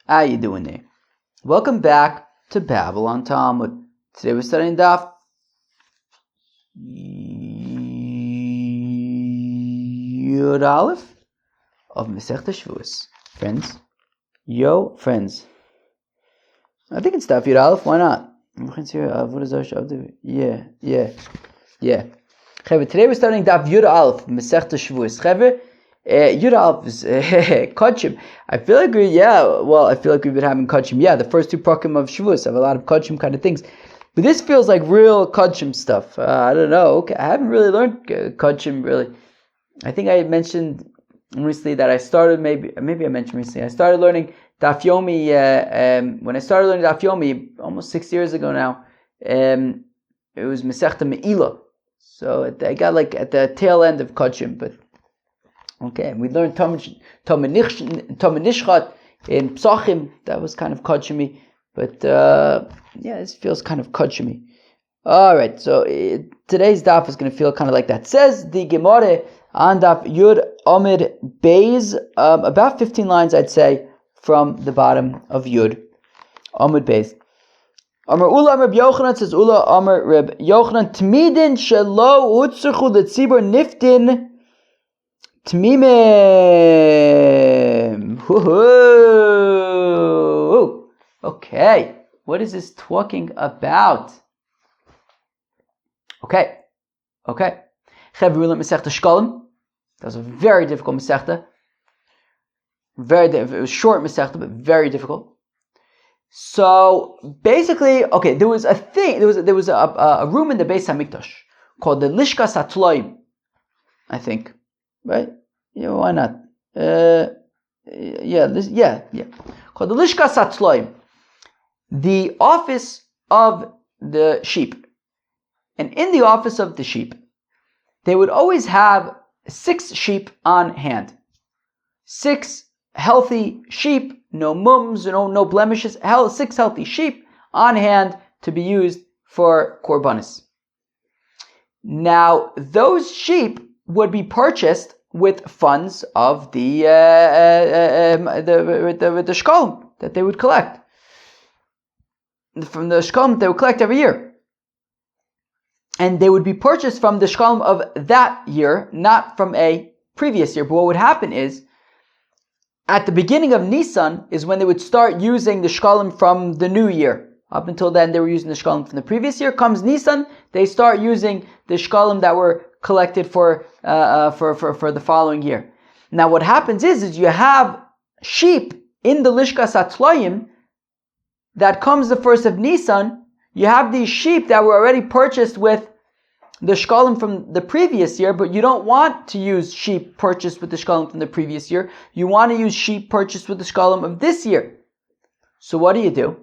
How you doing there? Welcome back to Babylon Talmud. Today we're studying Daf Yud Aleph of Masechta Shevuos. Friends, friends. I think it's Daf Yud Aleph. Why not? What is our show? Yeah. Today we're studying Daf Yud Aleph of Masechta Shevuos. Yud Aleph is Kodshim. I feel like we've been having Kodshim. Yeah, the first two Prakim of Shevuos have a lot of Kodshim kind of things. But this feels like real Kodshim stuff. I don't know. Okay, I haven't really learned Kodshim, really. I think I mentioned recently that I started, maybe I mentioned recently, I started learning Daf Yomi, when I started learning Daf Yomi, almost 6 years ago now, it was Masechta Me'ilah. So I got like at the tail end of Kodshim, but okay, we learned Tomid Nishchat in Psachim. That was kind of Kodshimi. But this feels kind of Kodshimi. Alright, so today's daf is going to feel kind of like that. Says the Gemara on daf Yud Amid Beis, about 15 lines I'd say from the bottom of Yud Amid Beis. Amar Ula Reb Yochanan, says Ula Amar Reb Yochanan, Tmidin Shelo Utzruchu L'Tzibur Niftin Tmimim. Okay, what is this talking about? Okay. Chevulim Masechta Shkalim. That was a very difficult Masechta. It was short Masechta, but very difficult. So basically, okay, there was a thing. There was a room in the Beis Hamikdash called the Lishkas HaTloim, I think. Right? Yeah, why not? Called the Lishkas HaTloim, the office of the sheep. And in the office of the sheep, they would always have 6 sheep on hand. 6 healthy sheep, no mums, no blemishes, 6 healthy sheep on hand to be used for korbanos. Now, those sheep would be purchased with funds of the shkolm that they would collect. From the shkolm they would collect every year. And they would be purchased from the shkolm of that year, not from a previous year. But what would happen is, at the beginning of Nisan is when they would start using the shkolm from the new year. Up until then, they were using the shkolm from the previous year. Comes Nisan, they start using the shkolm that were collected for the following year. Now, what happens is you have sheep in the Lishkas HaTloim that comes the first of Nisan. You have these sheep that were already purchased with the shkalim from the previous year, but you don't want to use sheep purchased with the shkalim from the previous year. You want to use sheep purchased with the shkalim of this year. So what do?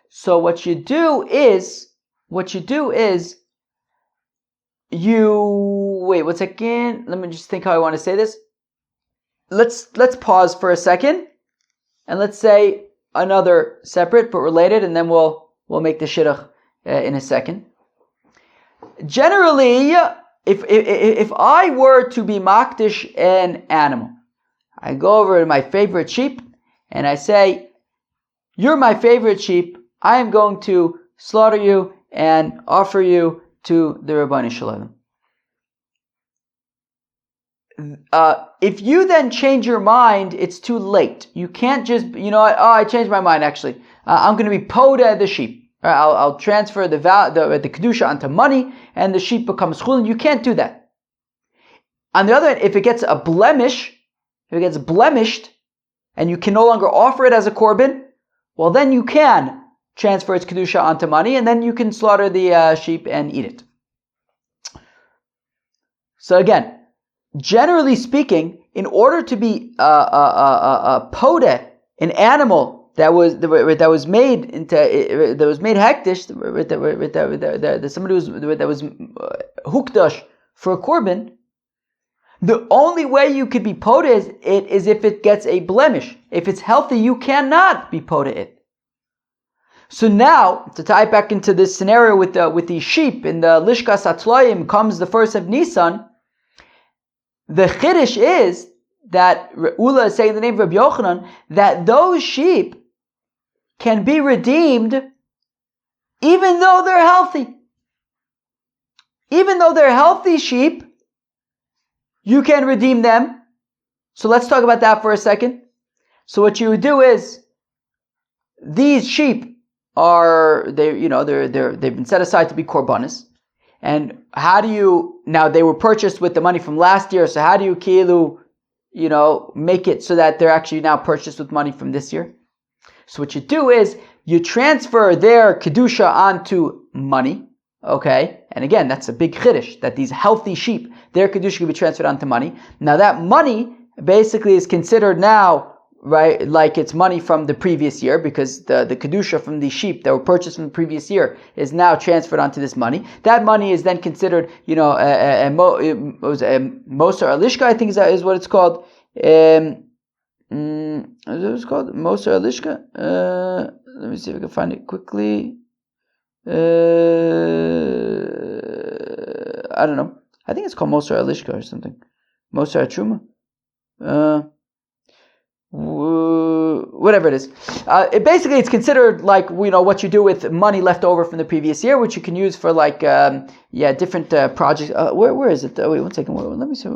So what you do is wait 1 second. Let me just think how I want to say this. Let's pause for a second and let's say another separate but related, and then we'll make the shidduch in a second. Generally, if I were to be makdish an animal, I go over to my favorite sheep and I say, "You're my favorite sheep. I am going to slaughter you and offer you to the Rabbani Shalom." If you then change your mind, it's too late. You can't just, I changed my mind actually. I'm going to be poda the sheep. I'll transfer the kedusha onto money, and the sheep becomes chulin. You can't do that. On the other hand, if it gets blemished, and you can no longer offer it as a korban, well, then you can transfer its kedusha onto money, and then you can slaughter the sheep and eat it. So again, generally speaking, in order to be poda an animal that was made hektish, somebody that was hukdash for a korban, the only way you could be poda is if it gets a blemish. If it's healthy, you cannot be poda it. So now, to tie it back into this scenario with the sheep in the Lishkas HaTloim, comes the first of Nisan. The chiddush is that Ula is saying in the name of Rabbi Yochanan, that those sheep can be redeemed even though they're healthy. Even though they're healthy sheep, you can redeem them. So let's talk about that for a second. So what you would do is, these sheep they've been set aside to be korbanos. And how do you, now they were purchased with the money from last year, so how do you make it so that they're actually now purchased with money from this year? So what you do is, you transfer their kedusha onto money, okay? And again, that's a big chiddush, that these healthy sheep, their kedusha can be transferred onto money. Now that money basically is considered now, right, like it's money from the previous year, because the kedusha from the sheep that were purchased from the previous year is now transferred onto this money. That money is then considered, moser alishka, I think is what it's called. Is what it's called? Moser alishka? Let me see if I can find it quickly. I don't know. I think it's called moser alishka or something. Moser truma. Whatever it is. It's considered like, what you do with money left over from the previous year, which you can use for different projects. Where is it? Wait, 1 second. Let me see.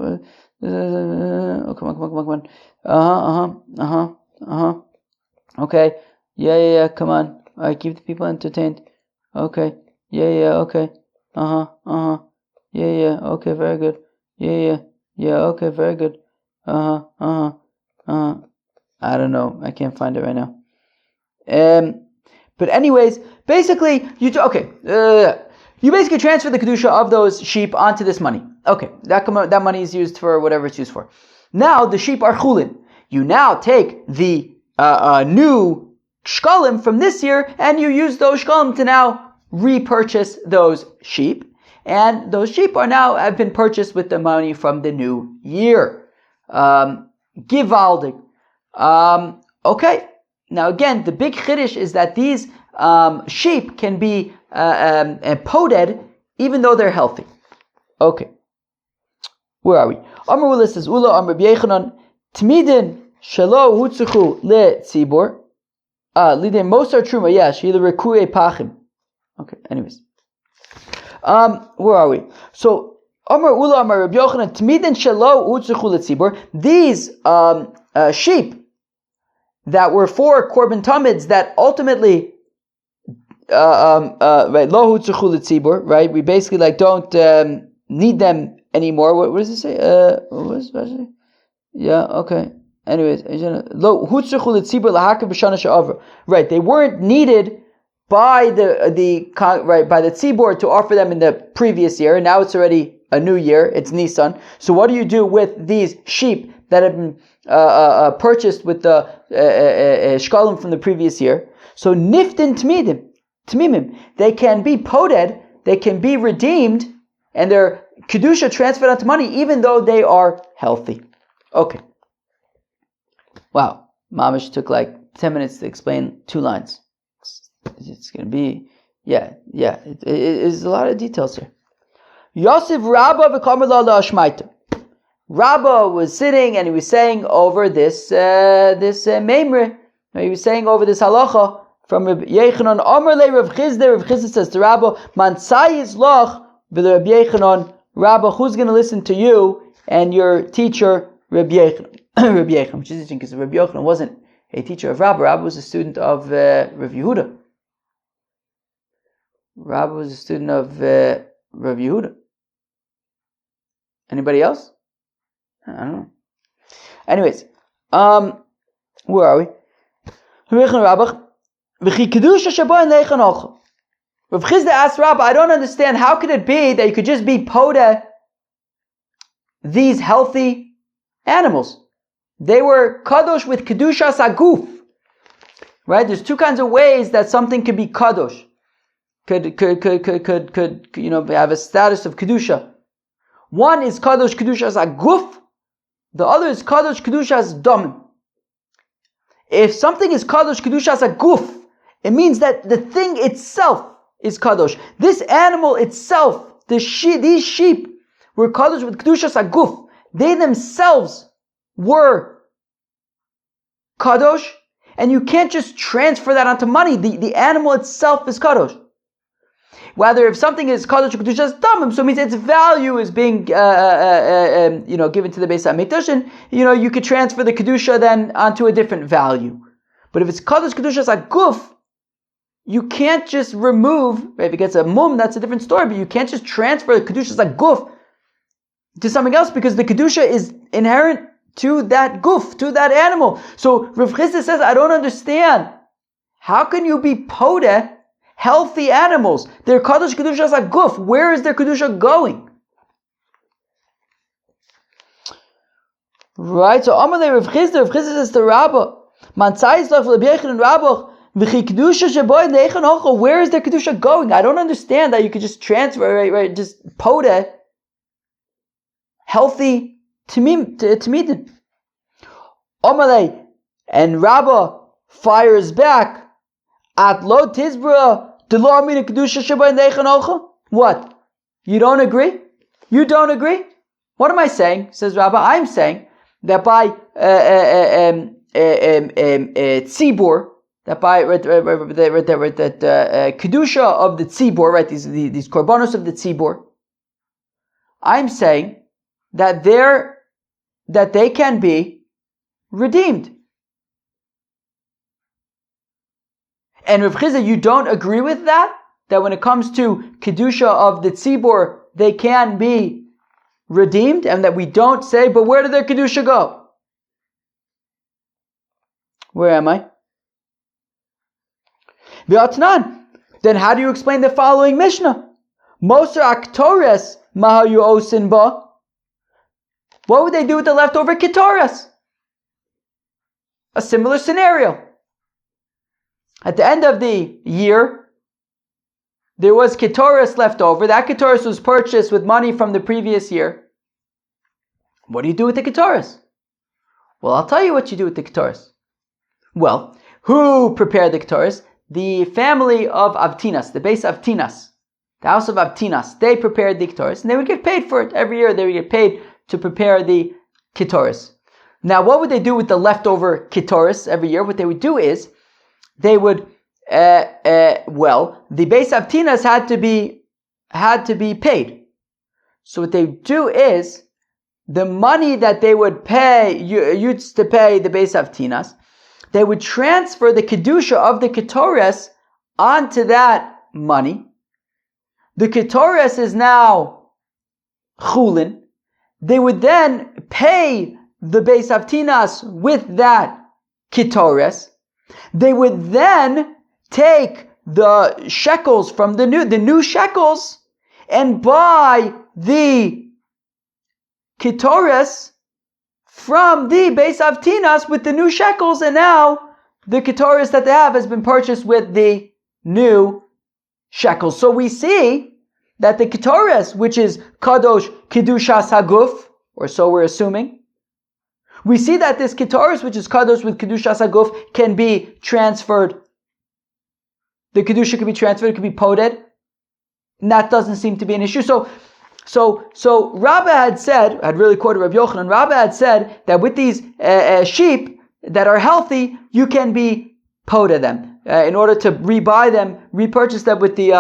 Come on. Okay. Yeah, come on. All right, keep the people entertained. Okay. Yeah, okay. Yeah, okay, very good. Yeah, okay, very good. I don't know. I can't find it right now. But anyways, basically, you basically transfer the kedusha of those sheep onto this money. Okay, that money is used for whatever it's used for. Now the sheep are chulin. You now take the new shkalim from this year, and you use those shkalim to now repurchase those sheep. And those sheep have been purchased with the money from the new year. Givaldig. Okay. Now again, the big chiddush is that these sheep can be poded even though they're healthy. Okay. Where are we? Amar Ula says, Ula Amar B'yechanan Tmidin Shelo Hutzuchu Le Tzibor Lidin Mosar Truma Shila Rekue Pachim. Okay, anyways. Where are we? So Amar Ula Amar Rabbi Yochanan Tmidin Shelo Hutzuchu Le Tzibor. These sheep that were for korban tamids that ultimately right, lo hutzuchu l'tzibur, right? We basically don't need them anymore. What does it say? What is it? Yeah, okay. Anyways, lo hutzuchu l'tzibur lahakar b'shana she'avra. Right, they weren't needed by the tzibur to offer them in the previous year. Now it's already a new year. It's Nisan. So what do you do with these sheep that have been purchased with the shkalim from the previous year? So niftin tmimim, they can be poded, they can be redeemed, and their kedusha transferred onto money, even though they are healthy. Okay. Wow, Mamish took 10 minutes to explain 2 lines. It's going to be, it's a lot of details here. Yosef Rabba v'kamer la ashmaita. Rabba was sitting and he was saying over this memre. He was saying over this halacha from Rabbi Yechanan. Amar le Rav Chizda. Rav Chizda says to Rabba, "Man tzayis loch v'le Rabbi Yechanan." Rabba, who's going to listen to you and your teacher Rabbi Yechanan? Rabbi Yechanan, which is interesting because Rabbi Yechanan wasn't a teacher of Rabba. Rabba was a student of Rav Yehuda. Rabba was a student of Rav Yehuda. Anybody else? I don't know. Anyways, where are we? Rav Chizda asked Rabba, I don't understand, how could it be that you could just be poda these healthy animals? They were kadosh with kedushas aguf. Right? There's 2 kinds of ways that something could be kadosh. Could have a status of kedusha. One is kadosh kedushas aguf. The other is kadosh kedushas dam. If something is kadosh kedushas aguf, it means that the thing itself is kadosh. This animal itself, these sheep, were kadosh with kedushas aguf. They themselves were kadosh, and you can't just transfer that onto money. The animal itself is kadosh. Whether if something is kadosh kedushas damim, so it means its value is being given to the Beis Hamikdash, and you could transfer the kedusha then onto a different value. But if it's kadosh kedushas aguf, you can't just remove. If it gets a mum, that's a different story. But you can't just transfer the kedushas aguf to something else, because the kedusha is inherent to that guf, to that animal. So Rav Chisda says, I don't understand. How can you be podeh healthy animals? Their kadosh kedusha is a guf. Where is their kedusha going? Right. So Amalei Rav Chisda says to Rabbah, Mantzais lach lebeichen and Rabbah, v'chi kedusha sheboy neichan ocho. Where is their kedusha going? I don't understand that you could just transfer, right? Just podeh healthy Tamidin. Amalei, and Rabbah fires back at lo tizbra. What? You don't agree? You don't agree? What am I saying? Says Rabbah. I'm saying that by tzibur, that by kedusha of the tzibur, right? These korbanos of the tzibur. I'm saying that they can be redeemed. And Rav Chisda, you don't agree with that? That when it comes to kedusha of the tzibur, they can be redeemed, and that we don't say, but where did their kedusha go? Where am I? V'atnan. Then how do you explain the following Mishnah? Moser aktores mahayu osin ba. What would they do with the leftover ketoras? A similar scenario. At the end of the year, there was ketoras left over. That ketoras was purchased with money from the previous year. What do you do with the ketoras? Well, I'll tell you what you do with the ketoras. Well, who prepared the ketoras? The family of Avtinas, the base of Avtinas, the house of Avtinas. They prepared the ketoras, and they would get paid for it every year. They would get paid to prepare the ketoras. Now, what would they do with the leftover ketoras every year? What they would do is, they would, the base Avtinas had to be paid. So what they do is, the money that they would pay, used to pay the base Avtinas, they would transfer the kedusha of the ketoras onto that money. The ketoras is now chulin. They would then pay the base Avtinas with that ketoras. They would then take the shekels from the new shekels and buy the ketoras from the base Avtinas with the new shekels, and now the ketoras that they have has been purchased with the new shekels. So we see that the ketoras, which is kadosh kedushas haguf, or so we're assuming, we see that this ketoras, which is kadosh with kedushas haguf, can be transferred. The kedusha can be transferred, it can be poded, and that doesn't seem to be an issue. So Rabbah had really quoted Rabbi Yochanan. Rabbah had said that with these sheep that are healthy, you can be poded them in order to repurchase them with the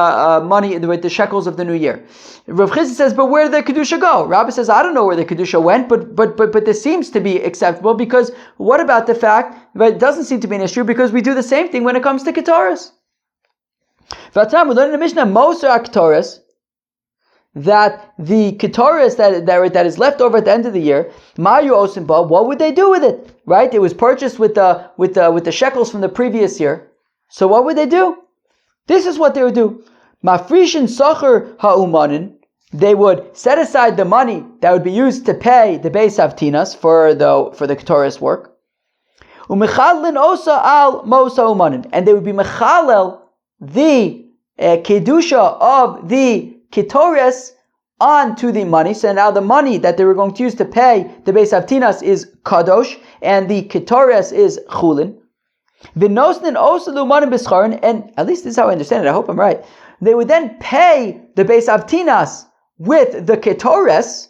money, with the shekels of the new year. Rav Chisda says, but where did the kedusha go? Rabbah says, I don't know where the kedusha went, but this seems to be acceptable, because what about the fact that it doesn't seem to be an issue, because we do the same thing when it comes to ketoras. V'atam, we learn in the Mishnah, Moser HaKetoras, that the ketoras that is left over at the end of the year, Mayu Osimba, what would they do with it? Right? It was purchased with the shekels from the previous year. So what would they do? This is what they would do. Mafrishin Sacher Ha'umanin, they would set aside the money that would be used to pay the Beis Avtinas for the ketoras work. Umechalin Osa Al Mosa Umanin, and they would be mechalel the kedusha of the ketoras onto the money. So now the money that they were going to use to pay the Beis Avtinas is kadosh, and the ketoras is chulin. V'nosnin osa lumanim b'scharin, and at least this is how I understand it, I hope I'm right. They would then pay the Beis Avtinas with the ketoras,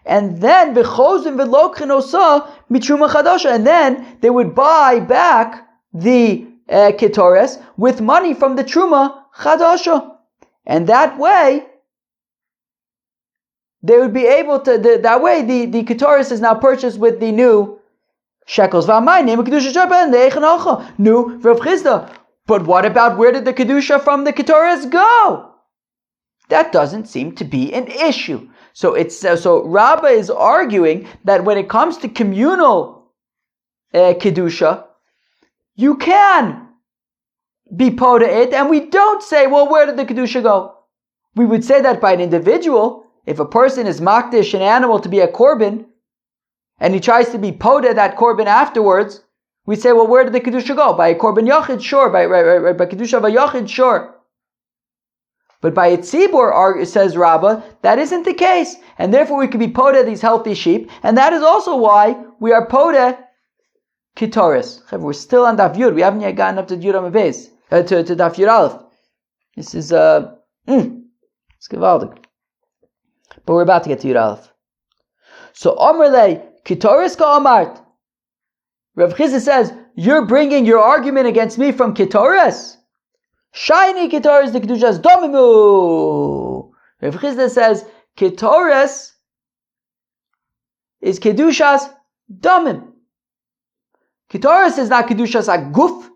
and then v'chozin v'lokchin osa mitruma chadasha, and then they would buy back the ketores with money from the truma chadasha, and that way they would be able to. That way, the ketores is now purchased with the new shekels. New Rav Chisda. But what about where did the kedusha from the ketores go? That doesn't seem to be an issue. So Rabbah is arguing that when it comes to communal kedusha, you can be poda it, and we don't say, well, where did the kedusha go? We would say that by an individual. If a person is makdish an animal to be a korban, and he tries to be poda that korban afterwards, we say, well, where did the kedusha go? By a korban yachid, sure. By kedusha of a yachid, sure. But by a tzibur, says Rabbah, that isn't the case, and therefore we could be poda these healthy sheep, and that is also why we are poda kitoris. We're still on Daf Yud. We haven't yet gotten up to Yud Amavez, to Daf Yud Aleph. This is it's gewaldig. But we're about to get to Yud Aleph. So Omerle kitoris ka amart. Rav Chisda says, you're bringing your argument against me from kitoris. Shiny kitoris the kedushas domimu. Rav Chisda says kitoris is kedushas domim. Kitoris is not kedushas aguf.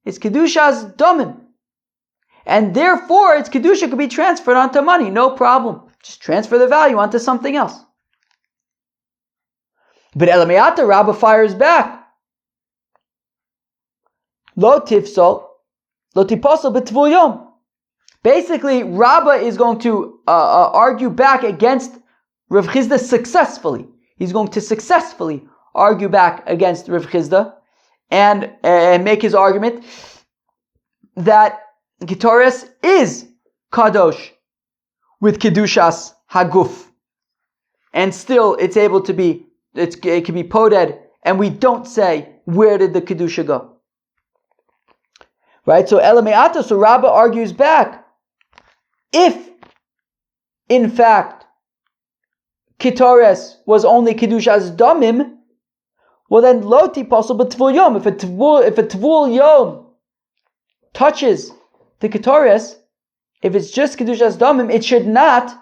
It's kedushas domim, and therefore its kedusha could be transferred onto money, no problem. Just transfer the value onto something else. But Elameata, Rabbah fires back. Lo tifsol. Basically, Rabbah is going to argue back against Rav Chisda successfully. He's going to successfully argue back against Rav Chisda and make his argument that Ketores is kadosh with kedushas haguf, and still it can be poded, and we don't say where did the kedusha go. Right, so Elameata, so Rabbah argues back. If, in fact, Ketores was only Kedushas Damim, well then Loti possible Tvul Yom. If a Tvul Yom touches the Ketores, if it's just Kedushas Damim, it should not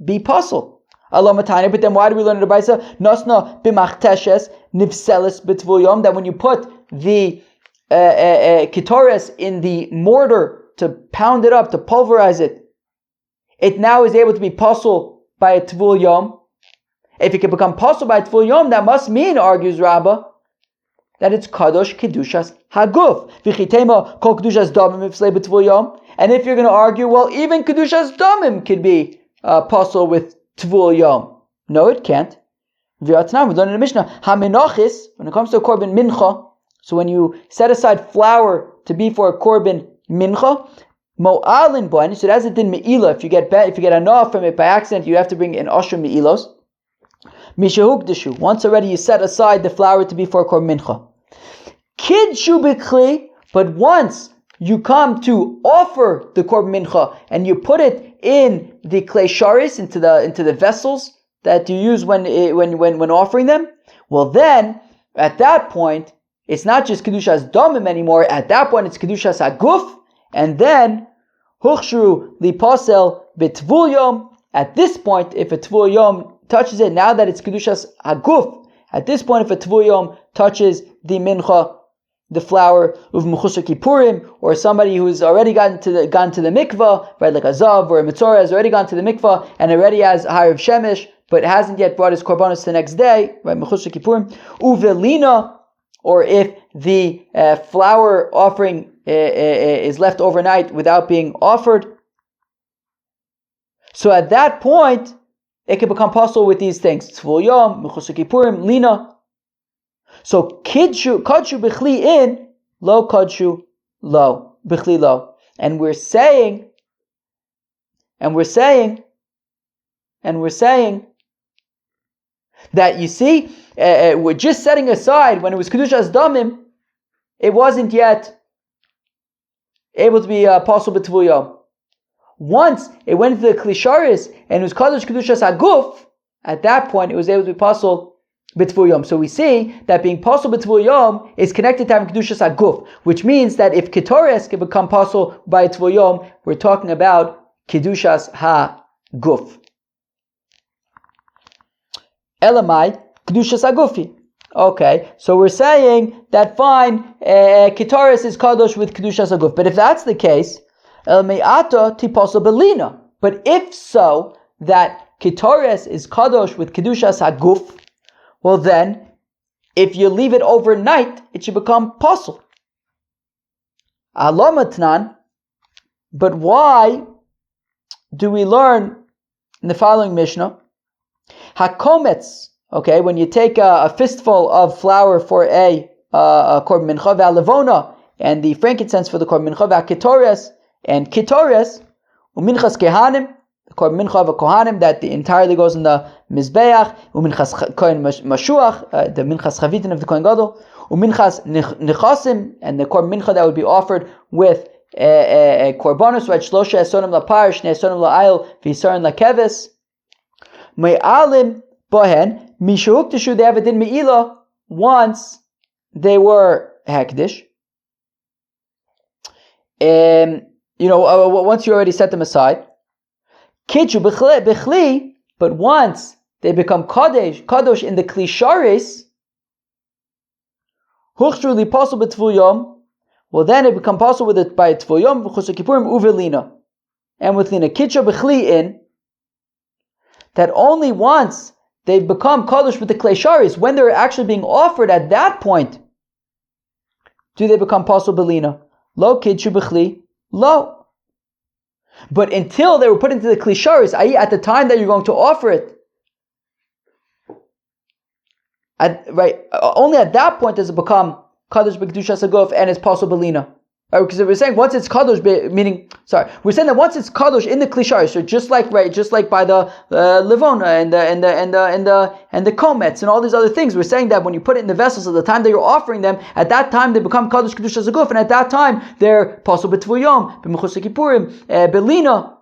be puzzle. Alamatani, but then why do we learn in the Baisa? Nosna b'machteshes nivselis b'tvul yom, that when you put the ketores in the mortar to pound it up, to pulverize it, it now is able to be puzzle by a tvul yom. If it can become puzzle by a tvul yom, that must mean, argues Rabbah, that it's kadosh kedushas haguf. V'chitema kol kedushas damim ifslei b'tvul yom. And if you're going to argue, well, even kedushas damim could be puzzle with tvul yom. No, it can't. We learn in the Mishnah, haminochis, when it comes to a korban mincha, so when you set aside flour to be for a korban mincha, mo'alin boin, so that's a din me'ilah. If you get enough from it by accident, you have to bring in osher me'ilos. Mishahukdeshu, once already you set aside the flour to be for a korban mincha. Kidshu b'kli, but once you come to offer the korban mincha and you put it in the klei sharis, into the vessels that you use when offering them, well then at that point it's not just kedushas domim anymore. At that point it's kedushas aguf, and then huchshru lipasel b'tvul yom. At this point, if a tvul yom touches it, now that it's kedushas aguf, at this point if a tvul yom touches the mincha, the flour of Mechusar Kippurim, or somebody who's already gone to the mikvah, right, like a Zav or a Mitzorah has already gone to the mikvah and already has Harav Shemesh, but hasn't yet brought his korbanos the next day, right, Mechusar Kippurim, uvelina, or if the flour offering is left overnight without being offered. So at that point, it can become possible with these things: Tzvul Yom, Mechusar Kippurim, lina. So kadshu b'chli in, lo kadshu lo b'chli lo, and we're saying that, you see, we're just setting aside when it was kedushas damim, it wasn't yet able to be possible b'tvul yom. Once it went into the klisharis and it was kadosh kedushas aguf, at that point it was able to be possible b'tvul yom. So we see that being pasul b'tvul yom is connected to having kedushas haguf, which means that if ketores can become pasul by tvul yom, we're talking about kedushas haguf. Elamai kedushas hagufi. Okay, so we're saying that fine, ketores is kadosh with kedushas haguf. But if that's the case, elmeiata tipasul belina. But if so, that ketores is kadosh with kedushas haguf, well then, if you leave it overnight, it should become pasul. Alomatnan. But why do we learn in the following Mishnah? Hakometz. Okay, when you take a fistful of flour for a korban mincha v'alevona, and the frankincense for the korban mincha v'aketores, and ketores, uminchas kehanim, the korban mincha of a kohanim that entirely goes in the mizbeach, uminchas kohen mashuach, the minchas chavitin of the kohen gadol, uminchas nechasim, and the korban mincha that would be offered with korbanos, right? Shlosha esonim lapar, shnei esonim la'ayil, v'yisaron lakeves, me'alim bohen, mishahuk tishu, they have a din me'ila once they were hekdish. Once you already set them aside. Kitchu b'chli, but once they become kadosh in the klisharis, huchshu li pasul b'tvul yom, well then it become possible with it by tvul yom, v'chus kippurim uvelina, and with lina. Kitchu b'chli in, that only once they've become kadosh with the klisharis, when they're actually being offered at that point, do they become pasul belina. Lo kitchu b'chli, lo. But until they were put into the klisharis, i.e. at the time that you're going to offer it, only at that point does it become kadosh b'kedushas haguf and it's pasul belina. Because we're saying once it's kadosh, we're saying that once it's kadosh in the klisharis, so just like by the levona and the komets and all these other things, we're saying that when you put it in the vessels at the time that you're offering them, at that time they become kadosh kedushas haguf, and at that time they're pasul b'tvul yom, b'mechus kippurim, belina,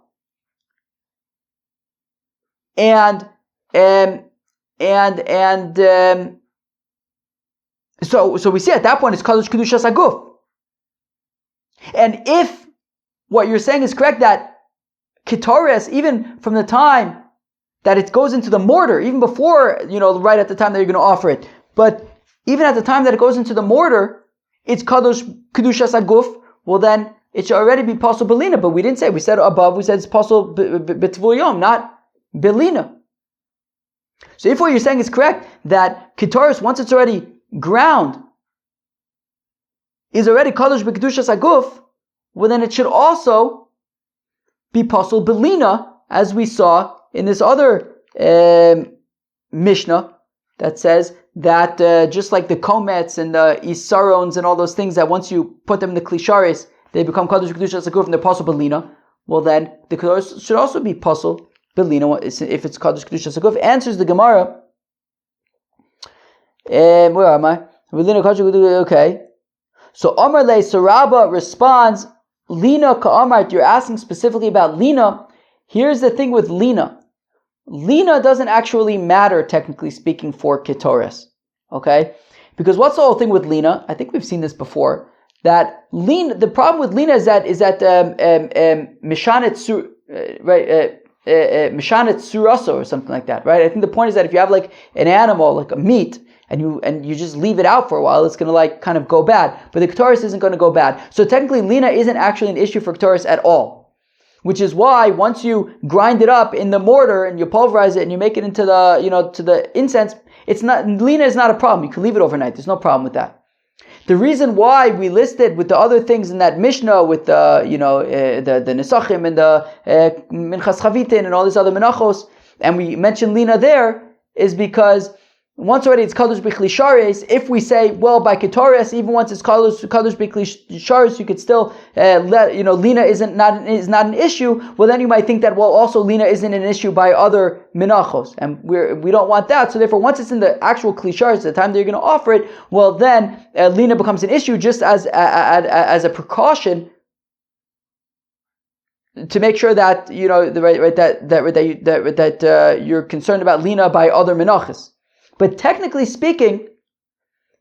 so we see at that point it's kadosh kedushas haguf. And if what you're saying is correct, that ketores, even from the time that it goes into the mortar, even before, right at the time that you're going to offer it, but even at the time that it goes into the mortar, it's kadosh kedushas haguf, well then it should already be pasul belina. But we didn't say, we said above, we said it's pasul b'tvul yom, not belina. So if what you're saying is correct, that ketores, once it's already ground, is already kadosh b'kedushas haguf, well then it should also be pasul belina, as we saw in this other Mishnah that says that just like the komets and the isarons and all those things, that once you put them in the klisharis, they become kadosh b'kedushas haguf and they're pasul belina. Well then the ketores should also be pasul belina if it's kadosh kedushas haguf. Answers the Gemara. Where am I? Okay. So Amar Le Saraba responds, Lina ka'amart, you're asking specifically about Lina. Here's the thing with Lina. Lina doesn't actually matter, technically speaking, for ketores. Okay? Because what's the whole thing with Lina? I think we've seen this before. That Lina, the problem with Lina is that Mishanet Suraso or something like that, right? I think the point is that if you have like an animal, like a meat, and you just leave it out for a while, it's going to kind of go bad. But the ketores isn't going to go bad. So technically, lina isn't actually an issue for ketores at all. Which is why once you grind it up in the mortar and you pulverize it and you make it into the to the incense, lina is not a problem. You can leave it overnight. There's no problem with that. The reason why we listed with the other things in that Mishnah with the nesachim and the minchas chavitin and all these other menachos, and we mentioned lina there, is because once already it's kadosh b'klisharis. If we say, well, by ketores, even once it's kadosh b'klisharis, you could still lina is not an issue. Well, then you might think that also lina isn't an issue by other menachos, and we don't want that. So therefore, once it's in the actual klisharis, the time that you're going to offer it, well, then lina becomes an issue just as a precaution to make sure that you're concerned about lina by other menachos. But technically speaking,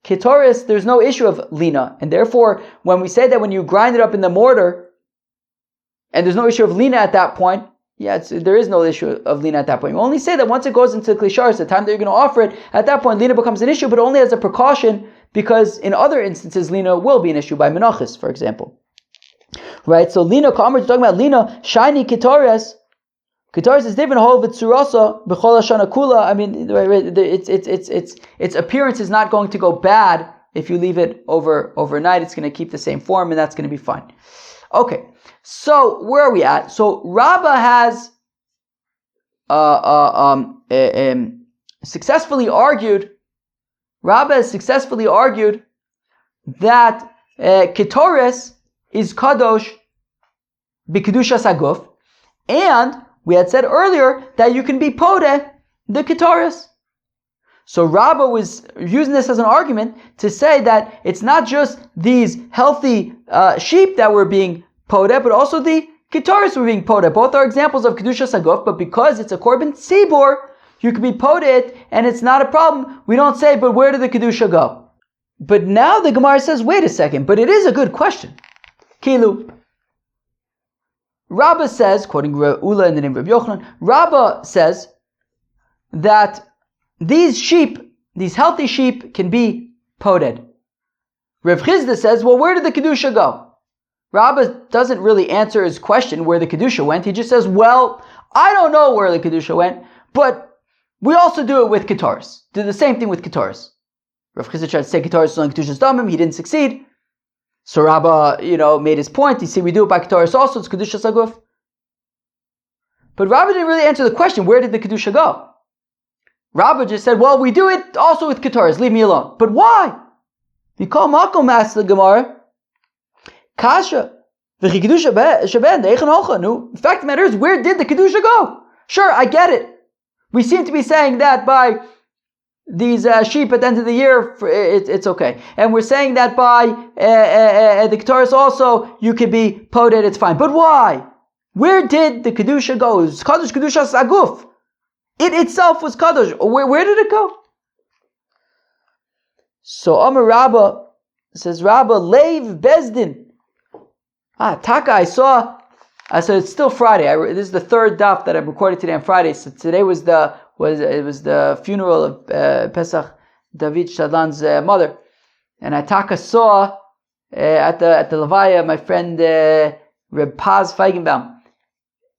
Ketoris, there's no issue of lina. And therefore, when we say that when you grind it up in the mortar, and there's no issue of lina at that point, there is no issue of lina at that point. You only say that once it goes into klisharis, the time that you're going to offer it, at that point lina becomes an issue, but only as a precaution, because in other instances lina will be an issue by menachis, for example. Right? So lina, we're talking about lina, shiny ketoris. Ketoris is different. Whole v'tzurasa b'chol hashana kula. I mean, its appearance is not going to go bad if you leave it overnight. It's going to keep the same form, and that's going to be fine. Okay. So where are we at? So Rabbah has successfully argued. Rabbah has successfully argued that Ketoris is kadosh b'kedushas haguf, and we had said earlier that you can be podeh the Ketoris. So Rabbah was using this as an argument to say that it's not just these healthy sheep that were being podeh, but also the Ketoris were being podeh. Both are examples of Kedushas Haguf, but because it's a Korban Tzibor, you can be podeh it, and it's not a problem. We don't say, but where did the Kedusha go? But now the Gemara says, wait a second, but it is a good question. Kilu. Rabbah says, quoting Ula in the name of Rabbi Yochanan, Rabbah says that these sheep, these healthy sheep, can be poded. Rav Chizda says, well, where did the Kedusha go? Rabbah doesn't really answer his question where the Kedusha went. He just says, well, I don't know where the Kedusha went, but we also do it with Ketoris. Do the same thing with Ketoris. Rav Chizda tried to say Ketoris is on Kedusha's Damim. He didn't succeed. So Rabbah, made his point. He said, we do it by Ketoris also. It's Kedusha's Haguf. But Rabbah didn't really answer the question, where did the Kedusha go? Rabbah just said, well, we do it also with Ketoris. Leave me alone. But why? You call Makom asked the Gemara, Kasha. The fact of the matter is, where did the Kedusha go? Sure, I get it. We seem to be saying that by these sheep at the end of the year, it's okay. And we're saying that by the Ketoris also, you could be poded, it's fine. But why? Where did the Kedusha go? It was Kadosh Kedusha Saguf. It itself was Kadosh. Where did it go? So Amar Rabbah says, Rabbah, Leiv Bezdin. Taka, I saw it's still Friday. This is the third daf that I'm recording today on Friday. So today was the funeral of Pesach David Shadlan's mother, and I Taka saw at the Levaya my friend Reb Paz Feigenbaum,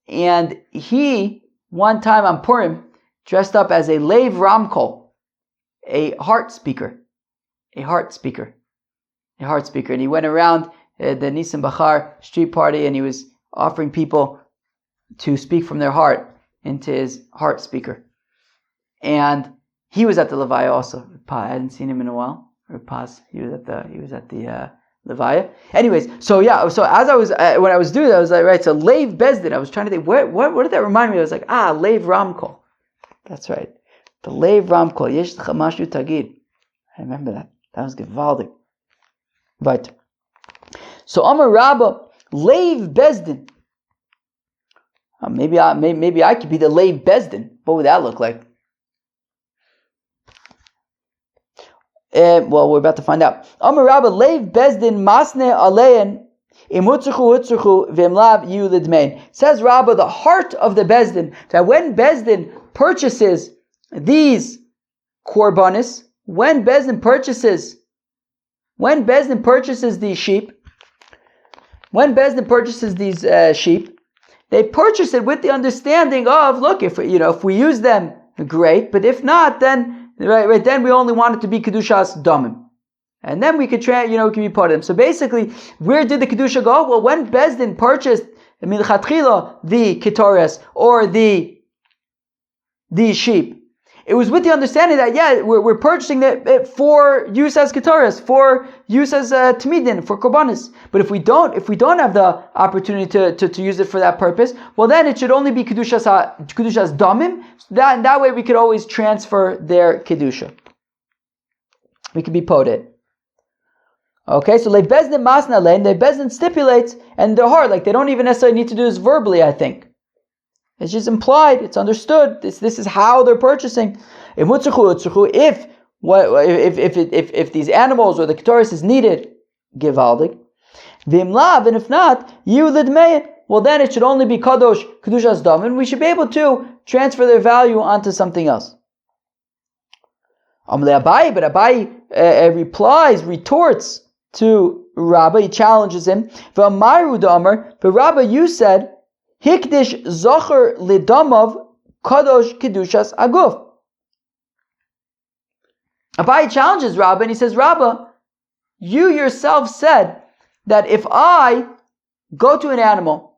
and he one time on Purim dressed up as a Leiv Ramkol, a heart speaker, and he went around the Nisan Bachar street party, and he was offering people to speak from their heart into his heart speaker. And he was at the Levaya also. I hadn't seen him in a while. Paz, he was at the Levaya. Anyways, so as I was when I was doing that, I was like, right, so Leiv Bezdin. I was trying to think, what did that remind me of? I was like, Leiv Ramkol. That's right. The Leiv Ramkol. Yesh Chamashu Tagid. I remember that. That was Gevaldik. Right. So Amar Rabbah, Leiv Bezdin. Maybe I could be the Leiv Bezdin. What would that look like? Well, we're about to find out. Amar Rabbah, Leiv Bezdin Masne Alein Imutzuchu Utzuchu Vimlav Yu Lidmein. Says Rabbah, the heart of the Bezdin, that when Bezdin purchases these korbanis, when Bezdin purchases these sheep, they purchase it with the understanding of, look, if we use them, great, but if not, then then we only want it to be Kedushas Damim. And then we could can be part of them. So basically, where did the Kedusha go? Well, when Bezdin purchased Milchatchila the Ketoris or these sheep, it was with the understanding that we're purchasing it for use as Ketoris, for use as Tmidin, for Korbanis. But if we don't have the opportunity to use it for that purpose, well then it should only be Kedushas Damim. That way we could always transfer their Kedusha. We could be poded. Okay, so Leiv Bezdin Masna Lein, Leiv Bezdin stipulates, and their heart, they don't even necessarily need to do this verbally, I think. It's just implied, it's understood. This is how they're purchasing. If these animals or the Ketores is needed, givaldik. V'imlav, and if not, yulid meyin. Well, then it should only be kadosh kedushas dam, and we should be able to transfer their value onto something else. Amalei Abaye, but Abaye retorts to Rabba. He challenges him. V'amaru damer, but Rabba, you said hikdish zocher lidamav kadosh kedushas aguf. Abaye challenges Rabba, and he says, Rabba, you yourself said that if I go to an animal,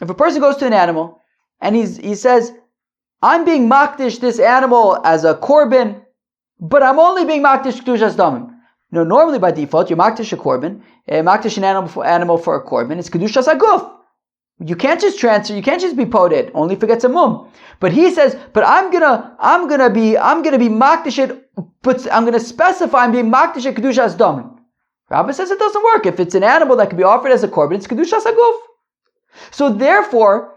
if a person goes to an animal, and he says, I'm being makdish this animal as a korban, but I'm only being makdish kedushas damim. No, normally by default, you're makdish a korban, makdish an animal for a korban, it's kedushas aguf. You can't just transfer, you can't just be poted, only if it gets a mum. But he says, but I'm gonna be makdish it, but I'm gonna specify I'm being makdish it kedushas damim. Rabbi says it doesn't work. If it's an animal that can be offered as a korban, it's kedushas aguf. So therefore,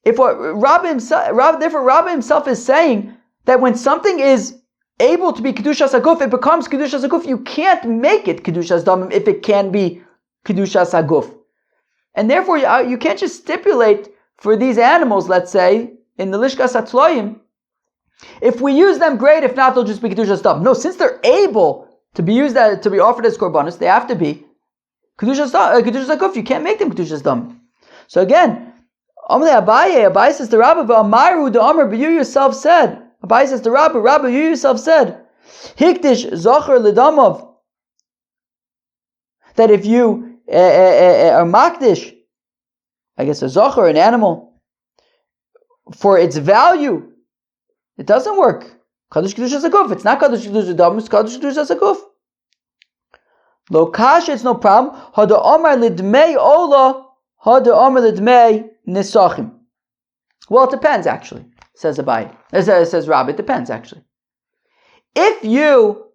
Rabbi himself is saying that when something is able to be kedushas aguf, it becomes kedushas aguf. You can't make it kedushas damim if it can be kedushas aguf, and therefore you can't just stipulate for these animals. Let's say in the lishkas hatzloyim, if we use them, great. If not, they'll just be kedushas damim. No, since they're able to be used to be offered as korbanos, they have to be kedushas aguf. You can't make them kedushas damim. So again, Abaye says to Rabba, "Amaru the Amr, but you yourself said." Abaye says to Rabba, you yourself said, "Hikdish zocher lidamav." That if you are makdish, I guess a zocher, an animal, for its value, it doesn't work. Kadosh kedushas aguf. It's not kadosh kedushas damim. It's kadosh kedushas aguf. Lo kasha, it's no problem. Hada Amar lidmei ola. Well, it depends actually, says Abaye. Says Rabbi, it depends actually. If you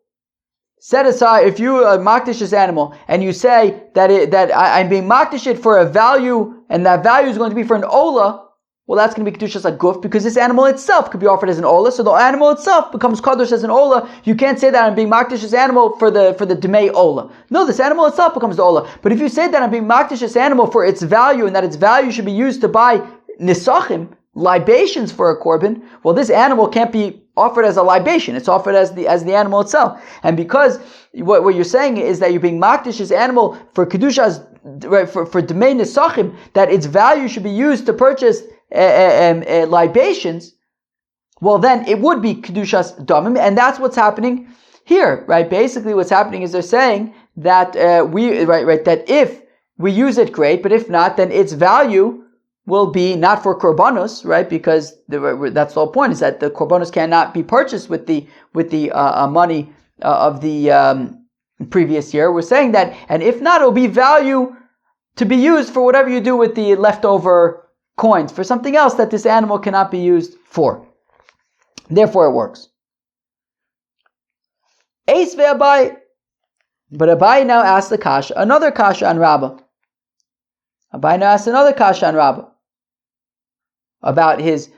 set aside, if you makdish this animal and you say that I'm being makdish it for a value, and that value is going to be for an ola, well, that's going to be kedushas aguf, because this animal itself could be offered as an ola, so the animal itself becomes kadosh as an ola. You can't say that I'm being makdish this animal for the demei ola. No, this animal itself becomes the ola. But if you say that I'm being makdish this animal for its value, and that its value should be used to buy nisachim, libations for a korban, well, this animal can't be offered as a libation. It's offered as the animal itself. And because what you're saying is that you're being makdish this animal for kedushas, right, for demei nisachim, that its value should be used to purchase libations, well, then it would be kedushas damim, and that's what's happening here, right? Basically, what's happening is they're saying that that if we use it, great, but if not, then its value will be not for korbanos, right? Because that's the whole point, is that the korbanos cannot be purchased with the money of the previous year. We're saying that, and if not, it will be value to be used for whatever you do with the leftover coins, for something else that this animal cannot be used for. Therefore it works. Eis ve'Abaye. But Abaye now asks the kasha, another kasha on Rabba. Abaye now asks another kasha on Rabba. About he says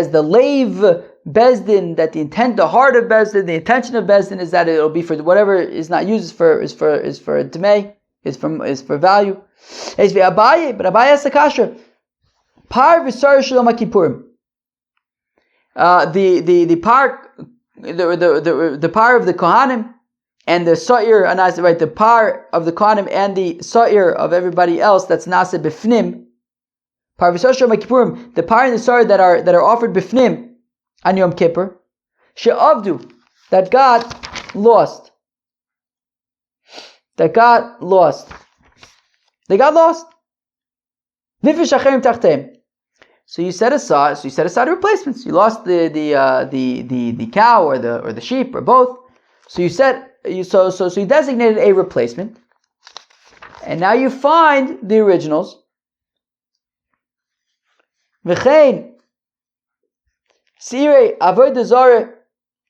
the leiv bezdin, that the intent, the heart of bezdin, the intention of bezdin is that it'll be for whatever is not used for demei, is for value. Eis ve'Abaye, but Abaye asks the kasha. Par v'sar shalom haKippurim. The par of the Kohanim and the sa'ir, right, the par of the Kohanim and the sa'ir of everybody else that's nase b'fnim. Par v'sar shalom haKippurim, the par and the sa'ir that are offered b'fnim on Yom Kippur, she'avdu, that got lost. They got lost. Nifish acherim tachtem. So you set aside replacements. You lost the cow or the sheep or both. So you designated a replacement, and now you find the originals. V'chein Seirei avodah zarah.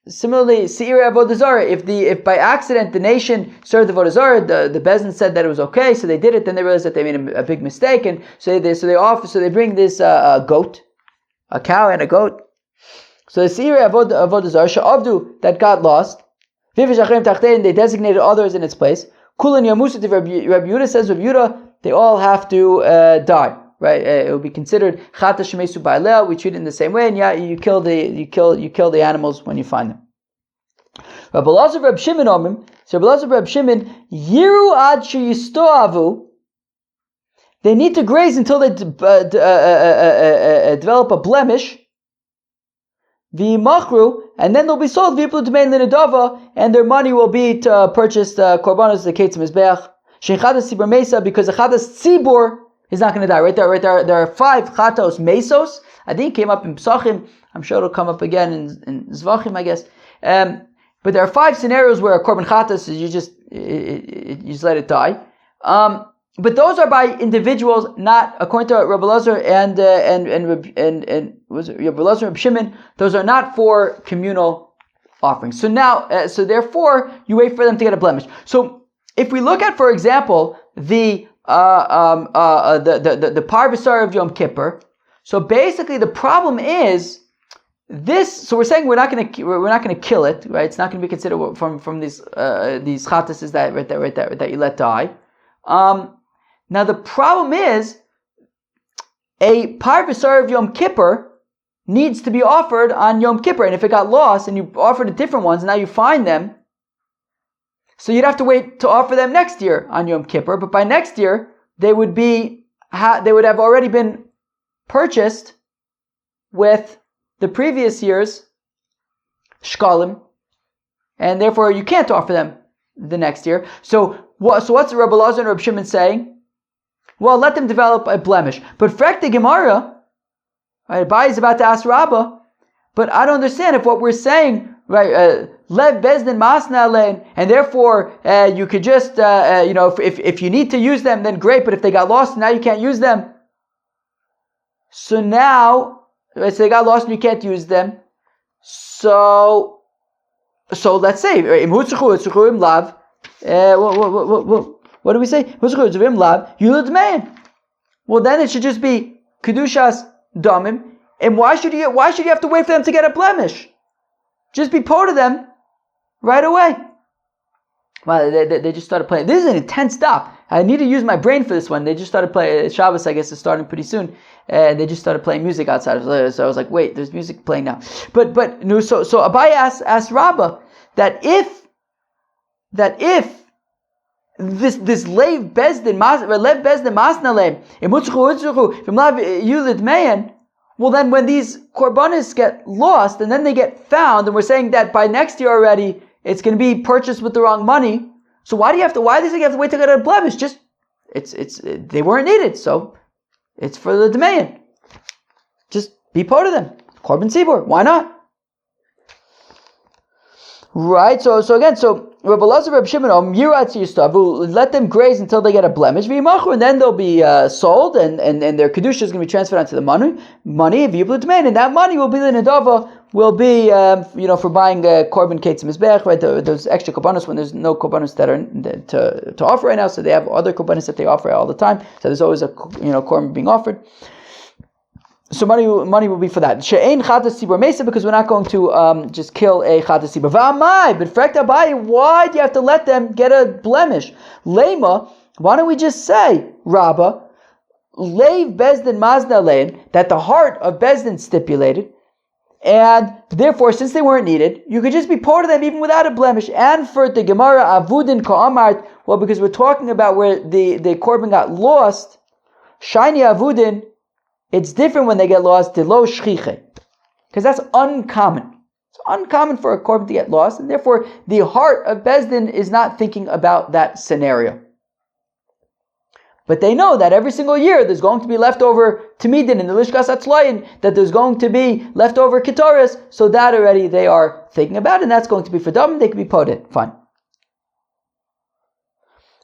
Similarly, Seirei avodah zarah. If by accident the nation served avodah zarah, the Bezdin said that it was okay, so they did it. Then they realized that they made a big mistake, and so they bring this goat, a cow and a goat. So the Seir Avodah Zarah Sha'avdu that got lost. Vivish Achreim Tachtein, they designated others in its place. Kulan Yamusa, Rabbi Yehuda says, Rabbi Yehuda, they all have to die. Right? It will be considered Chata Shemesu Ba'aleh. We treat it in the same way, and yeah, you kill the animals when you find them. Rabbi Elazar, Rabbi Shimon Omim. So Rabbi Elazar, Rabbi Shimon, Yiru Ad Sheyistoavu. They need to graze until they develop a blemish. V'imachru, and then they'll be sold. V'yiplu d'mein l'nedava, and their money will be to purchase the korbanos, the kates mizbeach. Shechadas tzibur mesa, because the chadas tzibur is not going to die. Right there. There are 5 chatos mesos. I think it came up in Pesachim. I'm sure it'll come up again in Zvachim, I guess. But there are 5 scenarios where a korban chatas is you just let it die. But those are by individuals, not according to Rabbi Elazar and was it Rabbi Elazar and Shimon. Those are not for communal offerings. So now, so therefore, you wait for them to get a blemish. So if we look at, for example, the parvasar of Yom Kippur. So basically, the problem is this. So we're saying we're not going to kill it, right? It's not going to be considered from these chatases that you let die. Now the problem is, a parvasar of Yom Kippur needs to be offered on Yom Kippur, and if it got lost and you offered the different ones, and now you find them, so you'd have to wait to offer them next year on Yom Kippur. But by next year, they would have already been purchased with the previous year's shkalim, and therefore you can't offer them the next year. So what's Rabbi Elazar and Rabbi Shimon saying? Well, let them develop a blemish. But Frek the Gemara, right, Abai is about to ask Rabbah, but I don't understand if what we're saying, right, Lev Bezdin Masna Alein, and therefore you could just, if you need to use them, then great, but if they got lost, now you can't use them. So now, right, so they got lost and you can't use them. So let's say, Lav, what do we say? Well, then it should just be Kedushas Damim. And why should you have to wait for them to get a blemish? Just be po to them right away. Wow, they just started playing. This is an intense stop. I need to use my brain for this one. They just started playing. Shabbos, I guess, is starting pretty soon. They just started playing music outside. So I was like, wait, there's music playing now. But no. So Abai asked Rabbah that if this Lev Bezdin Masna Lev Yulid Mayan, well then when these korbanos get lost and then they get found, and we're saying that by next year already it's going to be purchased with the wrong money. So why does you have to wait to get a blemish? Just they weren't needed, so it's for the Demayan. Just be part of them. Korban Tzibur, why not? Right, so again, Rabbi Elazar, Rabbi Shimon, let them graze until they get a blemish, and then they'll be sold, and their kedusha is going to be transferred onto the money, and that money will be the nedava, will be for buying korban kates mizbech, right? Those extra korbanos when there's no korbanos that are to offer right now, so they have other korbanos that they offer all the time. So there's always a korban being offered. So money will be for that. She'ein chatas tzibur mesa, because we're not going to just kill a chatas tzibur. V'amai, but frekt abai, why do you have to let them get a blemish? Lema, why don't we just say, Rabbah, leiv bezdin mazna lein, that the heart of bezdin stipulated, and therefore, since they weren't needed, you could just be part of them even without a blemish. And for the Gemara avudin ka'amart, well, because we're talking about where the korban got lost, shiny avudin. It's different when they get lost, delo shchiche, because that's uncommon. It's uncommon for a korban to get lost, and therefore the heart of Bezdin is not thinking about that scenario. But they know that every single year there's going to be leftover Tamidin in the Lishkas Atzlayin, that there's going to be leftover Ketoras, so that already they are thinking about, and that's going to be for them, they can be poted. Fine.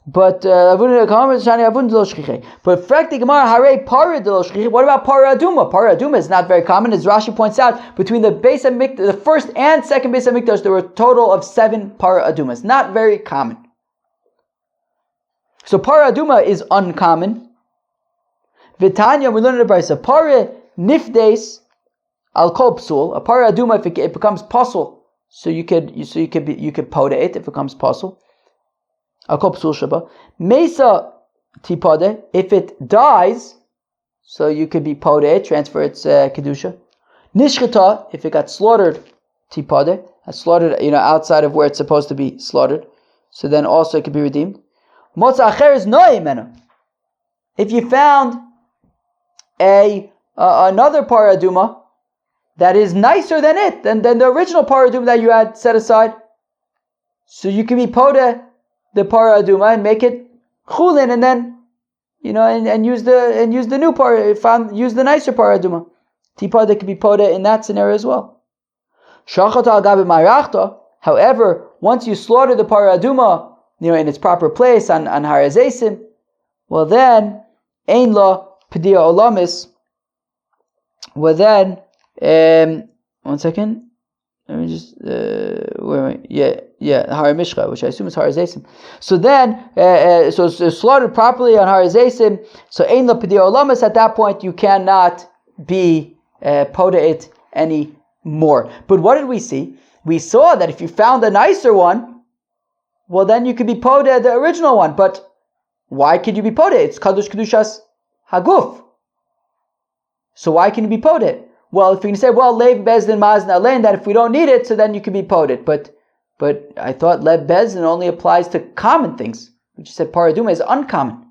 But frek the Gemara hare para de lo shchiche. What about para aduma? Para aduma is not very common, as Rashi points out. Between the base of the first and second base of Mikdash, there were a total of 7 para adumas. Not very common. So para aduma is uncommon. Vitanya, we learned in the Brisa, para nifdes Al kol psul, a para aduma, if it becomes pasul, so you could poda it if it becomes pasul. Al kol psul shaba. Mesa tipade, if it dies, so you could be poda it, transfer its kedusha. Nishchita, if it got slaughtered, tipade, slaughtered, outside of where it's supposed to be slaughtered, so then also it could be redeemed. Motza acher is noimena. If you found another paraduma that is nicer than it, than the original paraduma that you had set aside, so you can be poda the paraduma and make it chulin, and then and use the new use the nicer paraduma. Tipada could be poda in that scenario as well. Shachata al gabi marachta. However, once you slaughter the paraduma, in its proper place on harazesim, well then ein la pedia olamis. Well then, 1 second. Let me just wait. Yeah, haramishcha, which I assume is harazesim. So then, so slaughtered properly on harazesim. So ein la pedia olamis. At that point, you cannot be poda it anymore. But what did we see? We saw that if you found a nicer one, well then you could be poda the original one. But why could you be poda? It's kadosh kedushas haguf. So why can you be poda? Well, if you can say, lev bezdin mazna lein, that if we don't need it, so then you can be poda. But I thought lev bezdin only applies to common things. We just said paraduma is uncommon.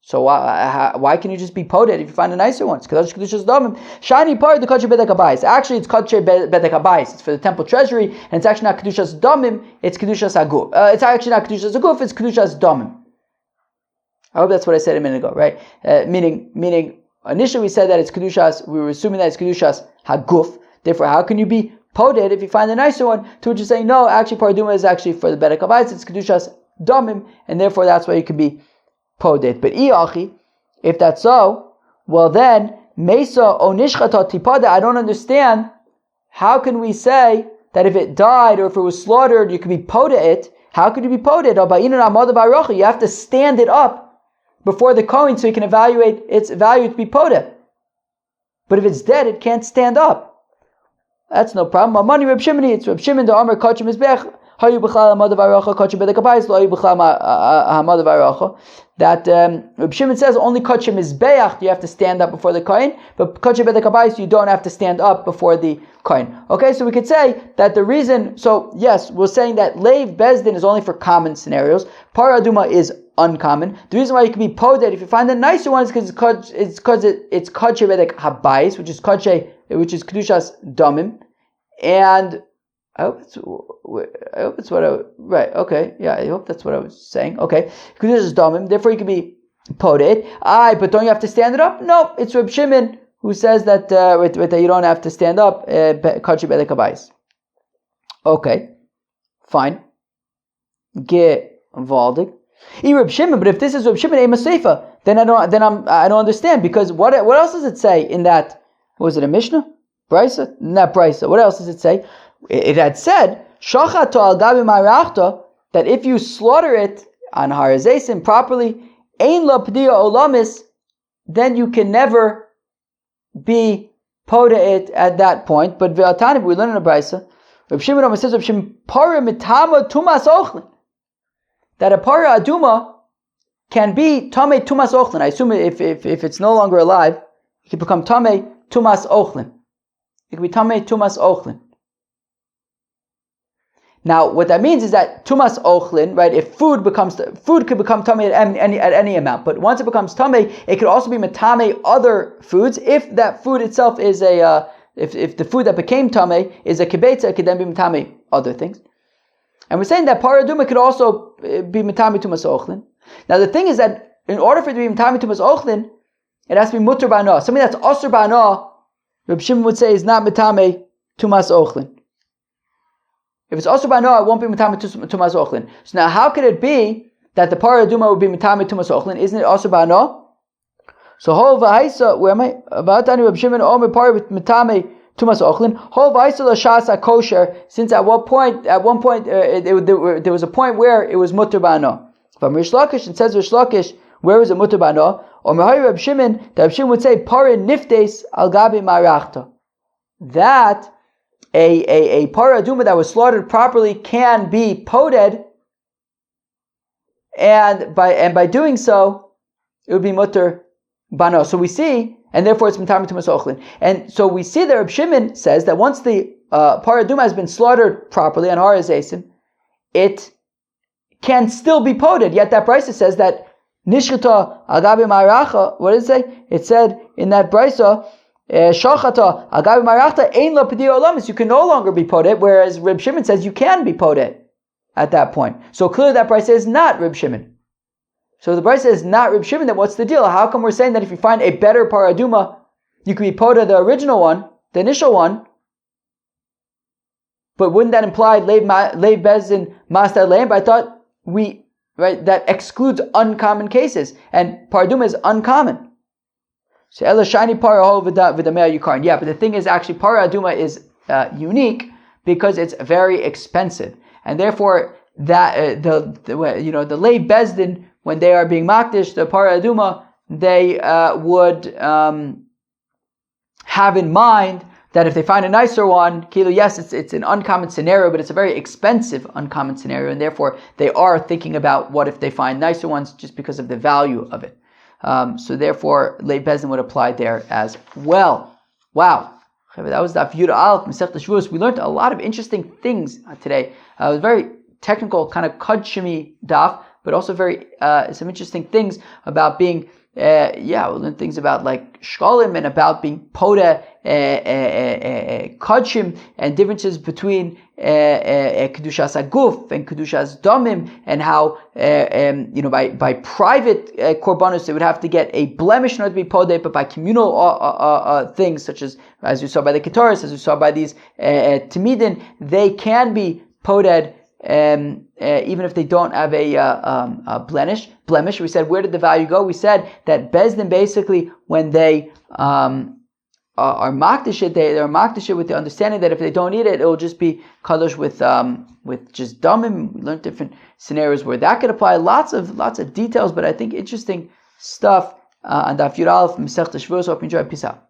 So why can you just be poda if you find a nicer one? It's kadosh kedushas damim. Shiny par the kadosh bedek habayis. Actually, it's kadosh bedek habayis. It's for the temple treasury, and it's actually not kedushas damim. It's kedushas aguf. It's actually not kedushas aguf. It's kedushas damim. I hope that's what I said a minute ago, right? Meaning. Initially we said that it's kedushas. We were assuming that it's kedushas haguf. Therefore, how can you be poda if you find a nicer one? To which you're saying no. Actually, paraduma is actually for the bedek habayis. It's kedushas damim, and therefore that's why you can be podet. But iachi, if that's so, well then mesa onishchata tipada. I don't understand. How can we say that if it died or if it was slaughtered, you could be poda it? How could you be podet? You have to stand it up before the Kohen so you can evaluate its value to be poda. But if it's dead, it can't stand up. That's no problem. Money Reb Shimon, it's Reb Shimon the Amar Kachim Mizbech. Hayu b'chal hamadav aracha kachim bedek habayis lo hayu b'chal hamadav aracha. That Reb Shimon says only kachim mizbeach you have to stand up before the kohen, but kachim bedek habayis you don't have to stand up before the kohen. Okay, so we could say that the reason. So yes, we're saying that leiv bezdin is only for common scenarios. Paraduma is uncommon. The reason why you can be podet if you find a nicer one is because it's kachim bedek habayis, which is kedushas damim, and I hope it's what I right. Okay, yeah. I hope that's what I was saying. Okay, because this is damim, therefore you can be podet. But don't you have to stand it up? No, it's Reb Shimon who says that that you don't have to stand up. Kachi bedek habayis. Okay, fine. Get valdik. Reb Shimon, but if this is Reb Shimon ema seifa, then I don't understand, because what else does it say in that? Was it a Mishnah? Brisa? Not Brisa. What else does it say? It had said shachato al gabi marachta, that if you slaughter it on harazesim properly, ein la p'dia olamis, then you can never be poda it at that point. But ve'atani, we learn in a brisa, Reb Shimon says Reb Shimon para mitama tumas ochlin, that a para aduma can be tamei tumas ochlin. I assume if it's no longer alive, it can become tamei tumas ochlin. It can be tamei tumas ochlin. Now, what that means is that tumas ochlin, right? If food could become tamei at any amount, but once it becomes tamei, it could also be metame other foods. If that food itself is if the food that became tamei is a kibetza, it could then be metame other things. And we're saying that paraduma could also be metame tumas ochlin. Now, the thing is that in order for it to be metame tumas ochlin, it has to be mutter ba'ana. Something that's osur ba'ana, Reb Shimon would say is not metame tumas ochlin. If it's also ba'ana, it won't be mitame tumas ochlin. So now, how could it be that the paraduma would be mitame tumas ochlin? Isn't it also ba'ana? So hol v'haisa, where am I? Ba'atani Reb Shimon omer par mitame tumas ochlin. Hol v'haisa l'shasa kosher. Since at one point, there was a point where it was mutter ba'ana. From Rish Lakish, it says Rish Lakish, where is it mutter ba'ana? Or Mehay Reb Shimon, that Reb Shimon would say parin niftes al gabi marachta. that a parah aduma that was slaughtered properly can be poded, and by doing so, it would be mutter bano. So we see, and therefore it's mitam tumas ochlin. And so we see that Reb Shimon says that once the parah aduma has been slaughtered properly on Har Hazeisim, it can still be poded. Yet that brisa says that nishchata agabe ma'aracha. What does it say? It said in that brisa, shachata agabe ma'aracha ein lo pedi olamis. You can no longer be poded, whereas Reb Shimon says you can be poded at that point. So clearly that brisa is not Reb Shimon. So the brisa is not Reb Shimon. Then what's the deal? How come we're saying that if you find a better parah aduma, you can be poded the original one, the initial one? But wouldn't that imply leiv bezin mastar leim? But I thought that excludes uncommon cases, and parah aduma is uncommon. So ela shiny parah v'damei yukarin. Yeah, but the thing is, actually, parah aduma is unique because it's very expensive, and therefore that the leiv bezdin, when they are being makdish the parah aduma, they would have in mind that if they find a nicer one, yes, it's an uncommon scenario, but it's a very expensive uncommon scenario, and therefore they are thinking about what if they find nicer ones just because of the value of it. So therefore, Lei Bezin would apply there as well. Wow. That was Daf Yud Aleph, Masechta Shevuos. We learned a lot of interesting things today. It was very technical, kind of Kodshimi Daf, but also very some interesting things about being we learned things about like shkolim and about being poda, kodshim, and differences between kedushas aguf and kedushas domim, and how by private korbanos they would have to get a blemish in order to be poda, but by communal things such as we saw by the ketoris, as we saw by these timidin, they can be poded. Even if they don't have a blemish. We said, where did the value go? We said that Bezdin basically, when they are makdish it, they're makdish it with the understanding that if they don't eat it, it will just be kadosh with just damim. We learned different scenarios where that could apply. Lots of details, but I think interesting stuff. And Daf Yud Aleph Masechta Shevuos. Hope you enjoy. Peace out.